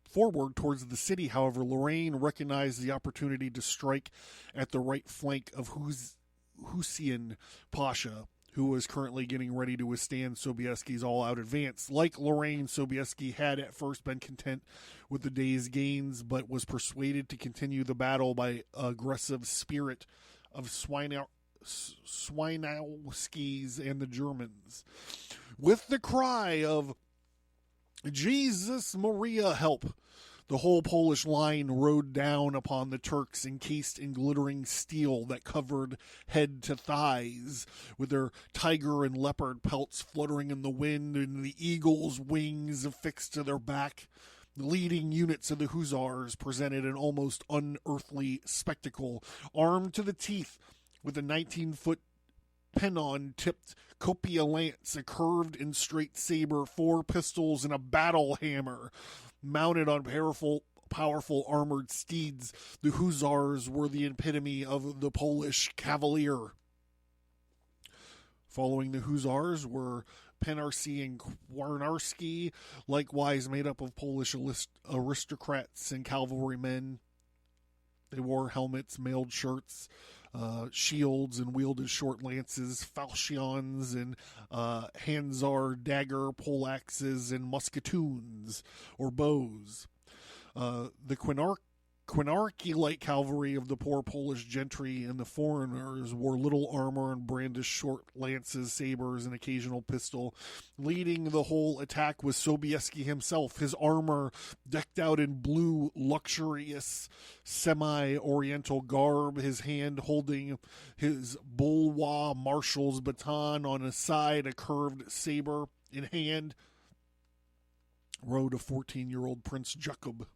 forward towards the city, however, Lorraine recognized the opportunity to strike at the right flank of Husein Pasha, who was currently getting ready to withstand Sobieski's all-out advance. Like Lorraine, Sobieski had at first been content with the day's gains, but was persuaded to continue the battle by aggressive spirit of Swinowskis and the Germans. With the cry of "Jesus Maria, help!" the whole Polish line rode down upon the Turks, encased in glittering steel that covered head to thighs, with their tiger and leopard pelts fluttering in the wind and the eagle's wings affixed to their back. The leading units of the Huzars presented an almost unearthly spectacle, armed to the teeth with a 19-foot pennon-tipped copia lance, a curved and straight saber, 4 pistols, and a battle hammer. Mounted on powerful armored steeds, the Huzars were the epitome of the Polish cavalier. Following the Huzars were Penarski and Kwarnarski, likewise made up of Polish aristocrats and cavalrymen. They wore helmets, mailed shirts, shields, and wielded short lances, falchions, and Hanzar dagger, poleaxes, and musketoons, or bows. The Quinarchy light cavalry of the poor Polish gentry and the foreigners wore little armor and brandished short lances, sabers, and occasional pistol. Leading the whole attack was Sobieski himself, his armor decked out in blue, luxurious, semi-oriental garb, his hand holding his Bulwa marshal's baton, on his side a curved saber in hand rode a 14-year-old Prince Jakub.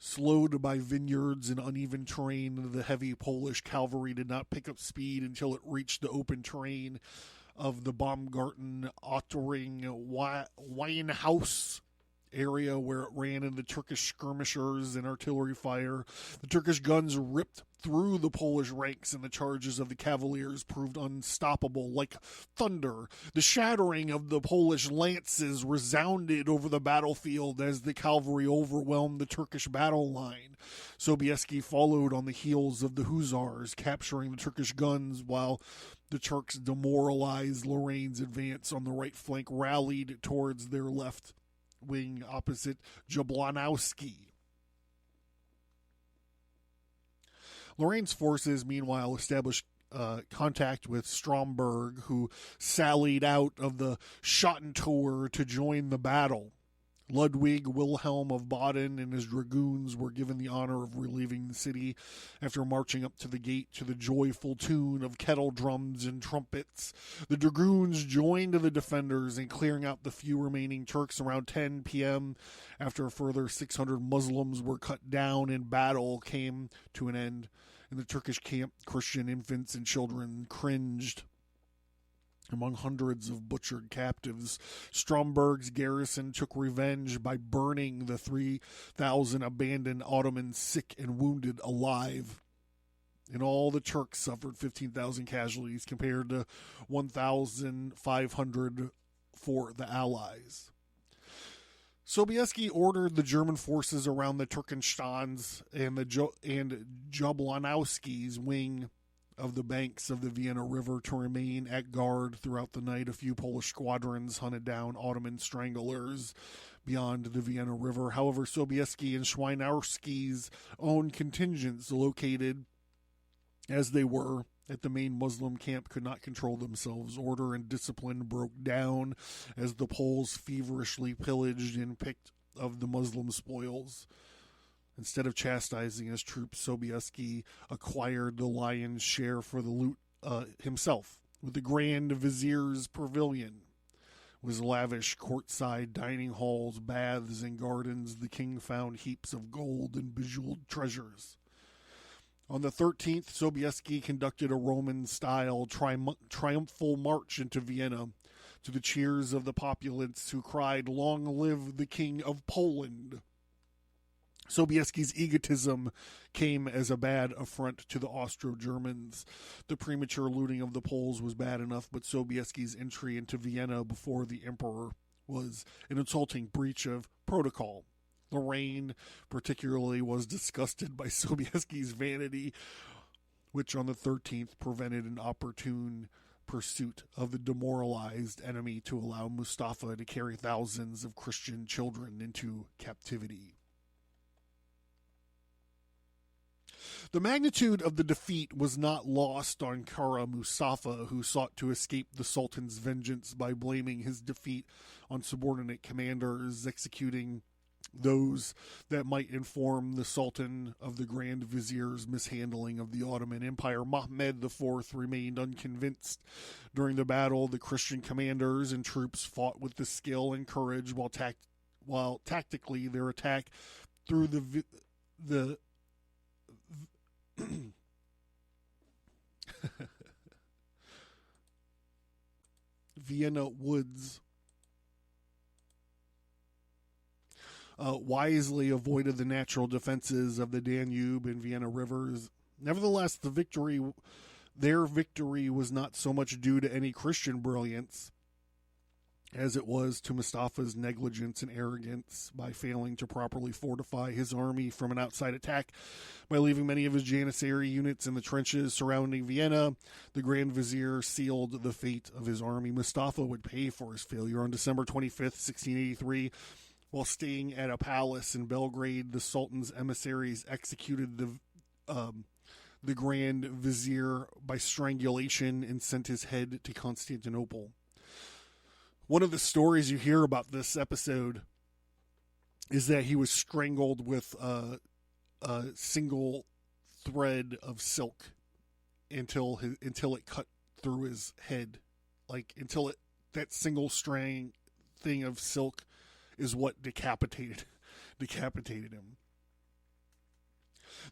Slowed by vineyards and uneven terrain, the heavy Polish cavalry did not pick up speed until it reached the open terrain of the Baumgarten Ottering Weinhaus area, where it ran into Turkish skirmishers and artillery fire. The Turkish guns ripped through the Polish ranks, and the charges of the cavaliers proved unstoppable like thunder. The shattering of the Polish lances resounded over the battlefield as the cavalry overwhelmed the Turkish battle line. Sobieski followed on the heels of the Huzars, capturing the Turkish guns, while the Turks, demoralized Lorraine's advance on the right flank, rallied towards their left wing opposite Jablonowski. Lorraine's forces, meanwhile, established contact with Stromberg, who sallied out of the Schottentor to join the battle. Ludwig Wilhelm of Baden and his dragoons were given the honor of relieving the city after marching up to the gate to the joyful tune of kettle drums and trumpets. The dragoons joined the defenders in clearing out the few remaining Turks around 10 p.m. after a further 600 Muslims were cut down and battle came to an end. In the Turkish camp, Christian infants and children cringed among hundreds of butchered captives. Stromberg's garrison took revenge by burning the 3,000 abandoned Ottomans, sick and wounded, alive. In all, the Turks suffered 15,000 casualties compared to 1,500 for the Allies. Sobieski ordered the German forces around the Turkenstans and Jablonowski's wing of the banks of the Vienna River to remain at guard throughout the night. A few Polish squadrons hunted down Ottoman stranglers beyond the Vienna River. However, Sobieski and Swinowski's own contingents, located as they were at the main Muslim camp, could not control themselves. Order and discipline broke down as the Poles feverishly pillaged and picked of the Muslim spoils. Instead of chastising his troops, Sobieski acquired the lion's share for the loot himself. With the Grand Vizier's pavilion, with lavish courtside dining halls, baths, and gardens, the king found heaps of gold and bejeweled treasures. On the 13th, Sobieski conducted a Roman-style triumphal march into Vienna to the cheers of the populace, who cried, "Long live the King of Poland!" Sobieski's egotism came as a bad affront to the Austro-Germans. The premature looting of the Poles was bad enough, but Sobieski's entry into Vienna before the emperor was an insulting breach of protocol. Lorraine particularly was disgusted by Sobieski's vanity, which on the 13th prevented an opportune pursuit of the demoralized enemy to allow Mustafa to carry thousands of Christian children into captivity. The magnitude of the defeat was not lost on Kara Mustafa, who sought to escape the Sultan's vengeance by blaming his defeat on subordinate commanders, executing those that might inform the Sultan of the Grand Vizier's mishandling of the Ottoman Empire. Mehmed IV remained unconvinced. During the battle, the Christian commanders and troops fought with the skill and courage, while tactically their attack through the Vienna woods wisely avoided the natural defenses of the Danube and Vienna rivers. Nevertheless, their victory was not so much due to any Christian brilliance as it was to Mustafa's negligence and arrogance by failing to properly fortify his army from an outside attack by leaving many of his Janissary units in the trenches surrounding Vienna. The Grand Vizier sealed the fate of his army. Mustafa would pay for his failure. On December 25th, 1683, while staying at a palace in Belgrade, the Sultan's emissaries executed the Grand Vizier by strangulation and sent his head to Constantinople. One of the stories you hear about this episode is that he was strangled with a single thread of silk until it cut through his head, until that single strand thing of silk is what decapitated him.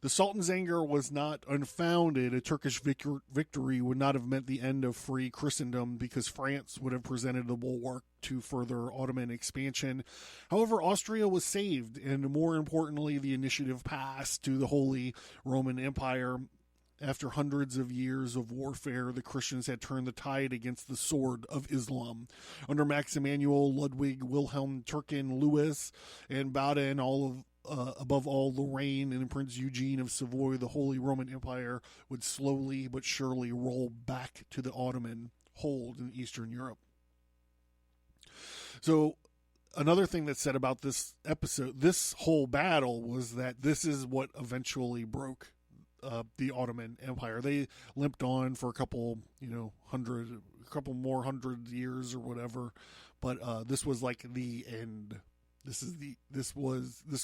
The Sultan's anger was not unfounded. A Turkish victory would not have meant the end of free Christendom, because France would have presented the bulwark to further Ottoman expansion. However, Austria was saved, and more importantly, the initiative passed to the Holy Roman Empire. After hundreds of years of warfare, the Christians had turned the tide against the sword of Islam. Under Max Emanuel, Ludwig, Wilhelm, Turkin, Louis, and Baden, above all Lorraine, and Prince Eugene of Savoy, the Holy Roman Empire would slowly but surely roll back to the Ottoman hold in Eastern Europe. So another thing that's said about this episode, this whole battle, was that this is what eventually broke the Ottoman Empire. They limped on for a couple more hundred years or whatever, but this was like the end. This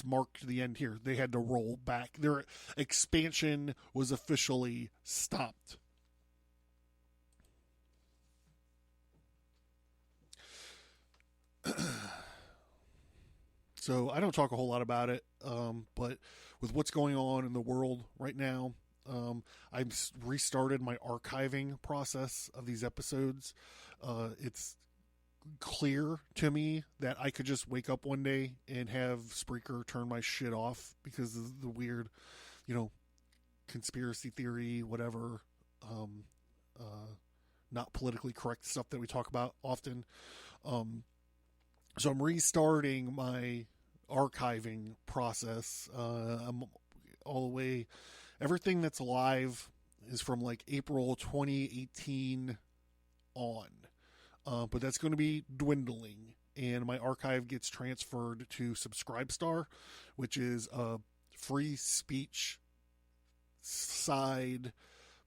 marked the end here. They had to roll back. Their expansion was officially stopped. So I don't talk a whole lot about it, but with what's going on in the world right now, I've restarted my archiving process of these episodes. It's clear to me that I could just wake up one day and have Spreaker turn my shit off because of the weird, conspiracy theory, whatever, not politically correct stuff that we talk about often. So I'm restarting my archiving process. I'm all the way, everything that's live is from like April 2018 on. But that's going to be dwindling, and my archive gets transferred to Subscribestar, which is a free speech side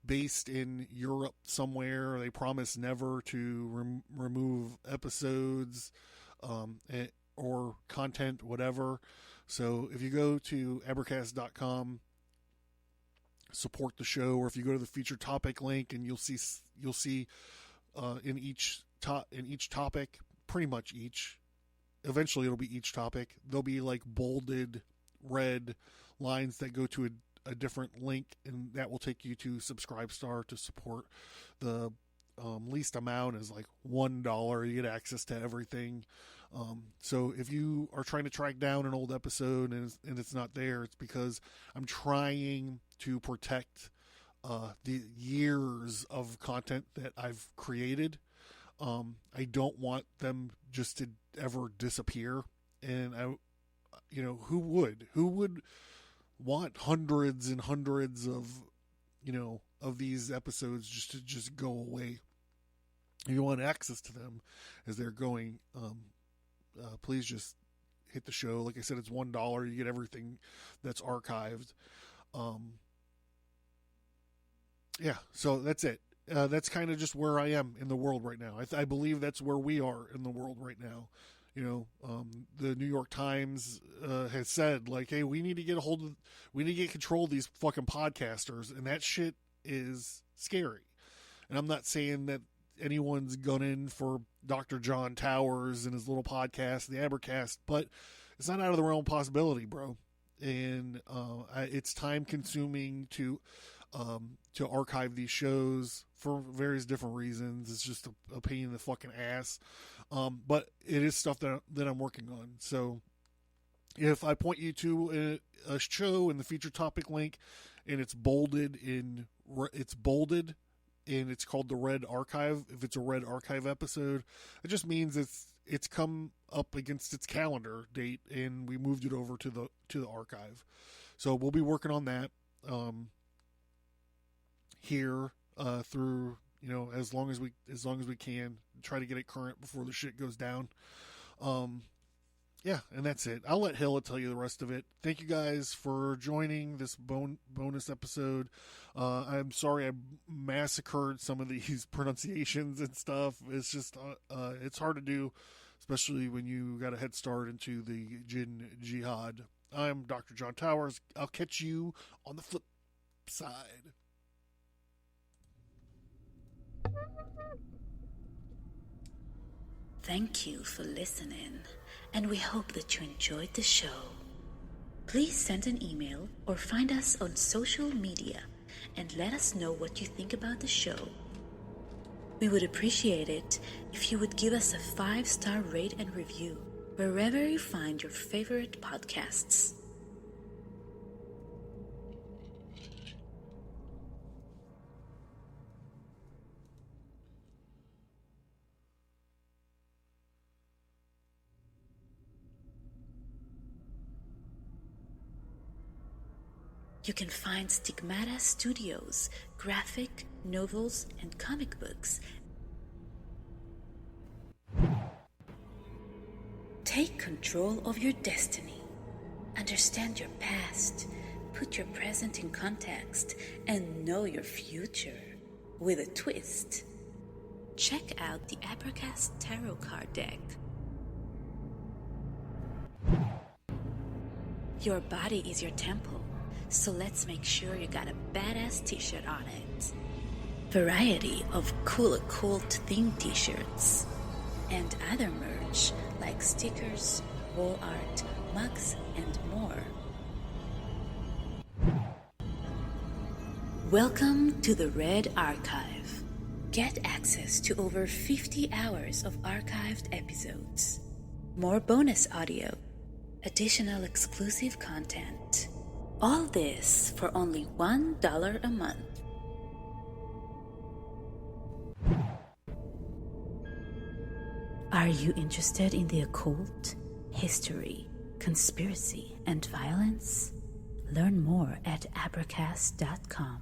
based in Europe somewhere. They promise never to remove episodes or content, whatever. So if you go to Abracast.com, support the show, or if you go to the featured topic link, and you'll see in each topic, pretty much eventually it'll be each topic, there'll be like bolded red lines that go to a different link, and that will take you to Subscribestar to support. The least amount is like $1. You get access to everything. So if you are trying to track down an old episode and it's not there, it's because I'm trying to protect the years of content that I've created. I don't want them just to ever disappear. And who would want hundreds and hundreds of these episodes just go away? If you want access to them as they're going, please just hit the show. Like I said, it's $1. You get everything that's archived. yeah, so that's it. That's kind of just where I am in the world right now. I believe that's where we are in the world right now. The New York Times has said, like, hey, we need to get control of these fucking podcasters, and that shit is scary. And I'm not saying that anyone's gunning for Dr. John Towers and his little podcast, the Abracast, but it's not out of the realm of possibility, bro. And it's time consuming to archive these shows for various different reasons. It's just a pain in the fucking ass. But it is stuff that I'm working on. So if I point you to a show in the feature topic link, and it's bolded and it's called the Red Archive, if it's a Red Archive episode, it just means it's come up against its calendar date, and we moved it over to the archive. So we'll be working on that here through, as long as we can, try to get it current before the shit goes down. Yeah, and that's it. I'll let Hilla tell you the rest of it. Thank you guys for joining this bonus episode. I'm sorry I massacred some of these pronunciations and stuff. It's just, it's hard to do, especially when you got a head start into the Jinn Jihad. I'm Dr. John Towers. I'll catch you on the flip side. Thank you for listening, and we hope that you enjoyed the show. Please send an email or find us on social media and let us know what you think about the show. We would appreciate it if you would give us a 5-star rate and review wherever you find your favorite podcasts. You can find Stigmata Studios, graphic novels, and comic books. Take control of your destiny. Understand your past. Put your present in context and know your future with a twist. Check out the Abracast Tarot Card Deck. Your body is your temple. So let's make sure you got a badass t-shirt on it. Variety of cool occult themed t-shirts. And other merch like stickers, wall art, mugs, and more. Welcome to the Red Archive. Get access to over 50 hours of archived episodes. More bonus audio. Additional exclusive content. All this for only $1 a month. Are you interested in the occult, history, conspiracy, and violence? Learn more at Abracast.com.